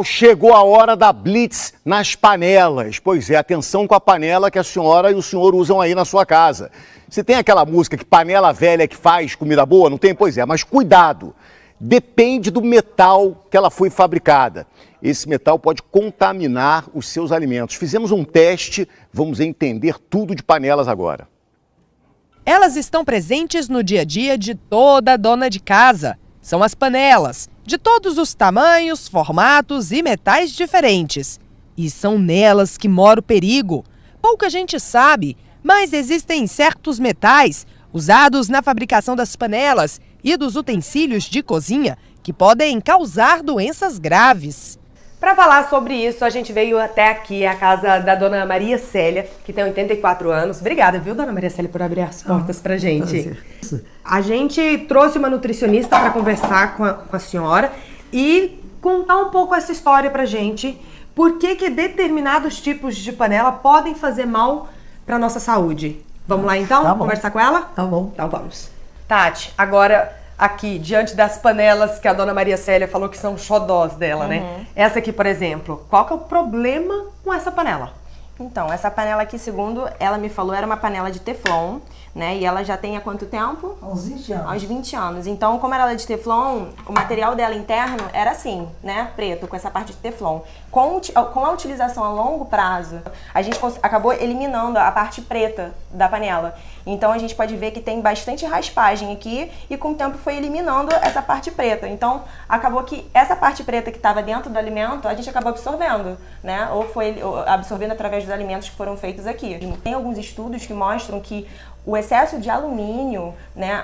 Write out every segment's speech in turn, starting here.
Chegou a hora da blitz nas panelas. Pois é, atenção com a panela que a senhora e o senhor usam aí na sua casa. Se tem aquela música que panela velha que faz comida boa, não tem? Pois é, mas cuidado. Depende do metal que ela foi fabricada. Esse metal pode contaminar os seus alimentos. Fizemos um teste, vamos entender tudo de panelas agora. Elas estão presentes no dia a dia de toda dona de casa. São as panelas, de todos os tamanhos, formatos e metais diferentes. E são nelas que mora o perigo. Pouca gente sabe, mas existem certos metais usados na fabricação das panelas e dos utensílios de cozinha que podem causar doenças graves. Para falar sobre isso, a gente veio até aqui, a casa da dona Maria Célia, que tem 84 anos. Obrigada, viu, dona Maria Célia, por abrir as portas pra gente. A gente trouxe uma nutricionista para conversar com a senhora e contar um pouco essa história pra gente. Por que determinados tipos de panela podem fazer mal para nossa saúde? Vamos lá então? Tá bom. Conversar com ela? Tá bom. Então vamos. Tati, agora aqui, diante das panelas que a dona Maria Célia falou que são xodós dela, né? Essa aqui, por exemplo, qual que é o problema com essa panela? Então, essa panela aqui, segundo ela me falou, era uma panela de Teflon, né? E ela já tem há quanto tempo? Há uns 20 anos. Aos 20 anos. Então, como era de Teflon, o material dela interno era assim, né? Preto, com essa parte de Teflon. Com a utilização a longo prazo, a gente acabou eliminando a parte preta da panela. Então, a gente pode ver que tem bastante raspagem aqui e com o tempo foi eliminando essa parte preta. Então, acabou que essa parte preta que estava dentro do alimento, a gente acabou absorvendo, né? Ou foi absorvendo através dos alimentos que foram feitos aqui. Tem alguns estudos que mostram que o excesso de alumínio, né,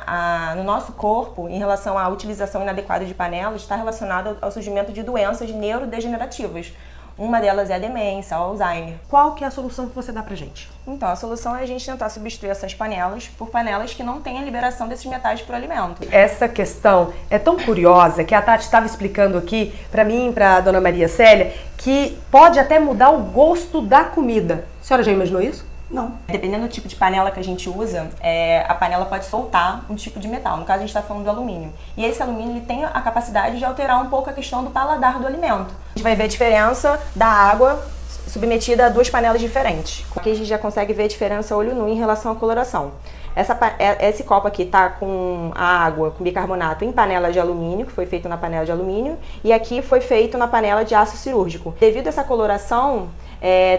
no nosso corpo, em relação à utilização inadequada de panelas, está relacionado ao surgimento de doenças neurodegenerativas. Uma delas é a demência, o Alzheimer. Qual que é a solução que você dá pra gente? Então, a solução é a gente tentar substituir essas panelas por panelas que não tenham liberação desses metais para o alimento. Essa questão é tão curiosa que a Tati estava explicando aqui pra mim e pra dona Maria Célia que pode até mudar o gosto da comida. A senhora já imaginou isso? Não. Dependendo do tipo de panela que a gente usa, a panela pode soltar um tipo de metal. No caso, a gente está falando do alumínio. E esse alumínio ele tem a capacidade de alterar um pouco a questão do paladar do alimento. A gente vai ver a diferença da água submetida a duas panelas diferentes. Aqui a gente já consegue ver a diferença olho nu em relação à coloração. Esse copo aqui tá com a água com bicarbonato em panela de alumínio, que foi feito na panela de alumínio, e aqui foi feito na panela de aço cirúrgico. Devido a essa coloração,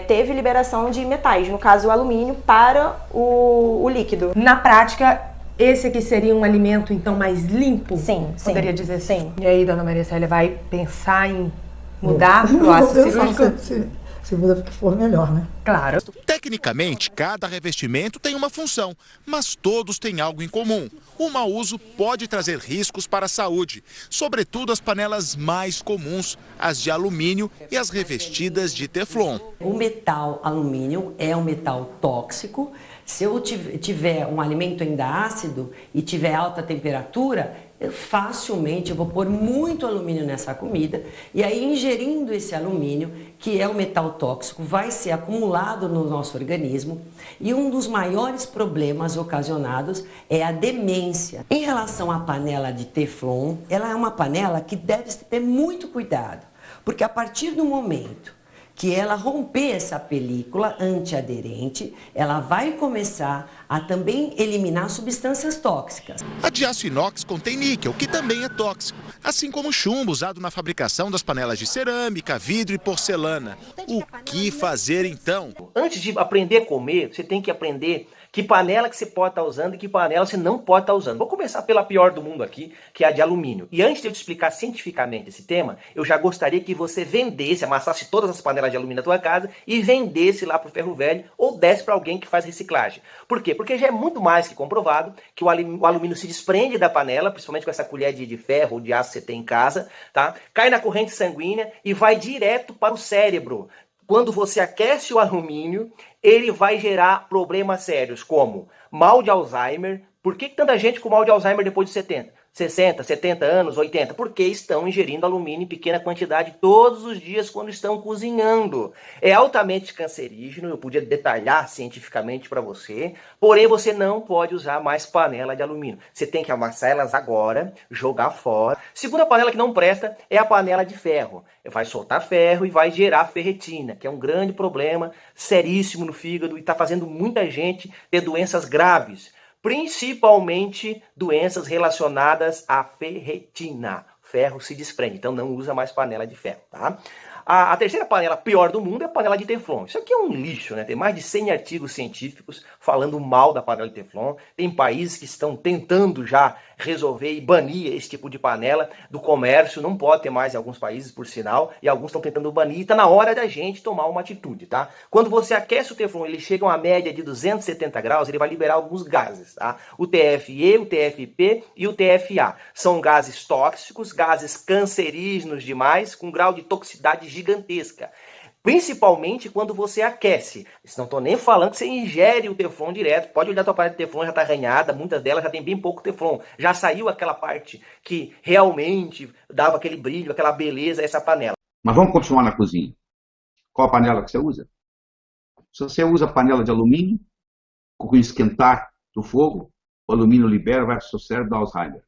teve liberação de metais, no caso o alumínio, para o líquido. Na prática, esse aqui seria um alimento então mais limpo? Sim, Poderia dizer assim? sim. E aí, dona Maria Célia, vai pensar em mudar pro aço cirúrgico? Se muda porque for melhor, né? Claro. Tecnicamente, cada revestimento tem uma função, mas todos têm algo em comum. O mau uso pode trazer riscos para a saúde, sobretudo as panelas mais comuns, as de alumínio e as revestidas de Teflon. O metal alumínio é um metal tóxico. Se eu tiver um alimento ainda ácido e tiver alta temperatura, facilmente eu vou pôr muito alumínio nessa comida e aí ingerindo esse alumínio, que é o metal tóxico, vai ser acumulado no nosso organismo e um dos maiores problemas ocasionados é a demência. Em relação à panela de Teflon, ela é uma panela que deve ter muito cuidado, porque a partir do momento que ela romper essa película antiaderente, ela vai começar a também eliminar substâncias tóxicas. A de aço inox contém níquel, que também é tóxico, assim como o chumbo usado na fabricação das panelas de cerâmica, vidro e porcelana. O que fazer então? Antes de aprender a comer, você tem que aprender que panela que você pode estar usando e que panela você não pode estar usando. Vou começar pela pior do mundo aqui, que é a de alumínio. E antes de eu te explicar cientificamente esse tema, eu já gostaria que você vendesse, amassasse todas as panelas de alumínio da tua casa e vendesse lá para o ferro velho ou desse para alguém que faz reciclagem. Por quê? Porque já é muito mais que comprovado que o alumínio se desprende da panela, principalmente com essa colher de ferro ou de aço que você tem em casa, tá? Cai na corrente sanguínea e vai direto para o cérebro. Quando você aquece o alumínio, ele vai gerar problemas sérios, como mal de Alzheimer. Por que tanta gente com mal de Alzheimer depois de 70? 60, 70 anos, 80, porque estão ingerindo alumínio em pequena quantidade todos os dias quando estão cozinhando. É altamente cancerígeno, eu podia detalhar cientificamente para você, porém você não pode usar mais panela de alumínio. Você tem que amassar elas agora, jogar fora. Segunda panela que não presta é a panela de ferro. Vai soltar ferro e vai gerar ferritina, que é um grande problema, seríssimo no fígado e está fazendo muita gente ter doenças graves. Principalmente doenças relacionadas à ferritina. Ferro se desprende, então não usa mais panela de ferro, tá? A terceira panela pior do mundo é a panela de Teflon. Isso aqui é um lixo, né? Tem mais de 100 artigos científicos falando mal da panela de Teflon. Tem países que estão tentando já resolver e banir esse tipo de panela do comércio. Não pode ter mais em alguns países, por sinal, e alguns estão tentando banir. Está na hora da gente tomar uma atitude, tá? Quando você aquece o Teflon, ele chega a uma média de 270 graus, ele vai liberar alguns gases, tá? O TFE, o TFP e o TFA. São gases tóxicos, gases cancerígenos demais, com grau de toxicidade gigantesca. Principalmente quando você aquece. Não estou nem falando que você ingere o Teflon direto. Pode olhar a tua parede de Teflon, já está arranhada. Muitas delas já tem bem pouco Teflon. Já saiu aquela parte que realmente dava aquele brilho, aquela beleza a essa panela. Mas vamos continuar na cozinha. Qual a panela que você usa? Se você usa panela de alumínio, com o esquentar do fogo, o alumínio libera, vai para o seu cérebro dar Alzheimer.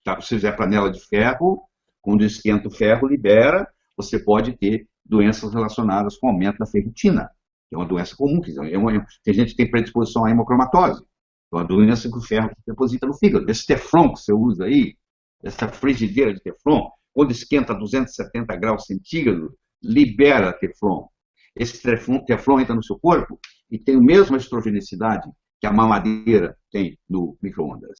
Tá? Se fizer panela de ferro, quando esquenta o ferro, libera, você pode ter doenças relacionadas com o aumento da ferritina, que é uma doença comum, tem gente que tem predisposição à hemocromatose, é uma doença que o ferro se deposita no fígado. Esse Teflon que você usa aí, essa frigideira de Teflon, quando esquenta a 270 graus centígrados, libera Teflon. Esse Teflon entra no seu corpo e tem a mesma estrogenicidade que a mamadeira tem no micro-ondas.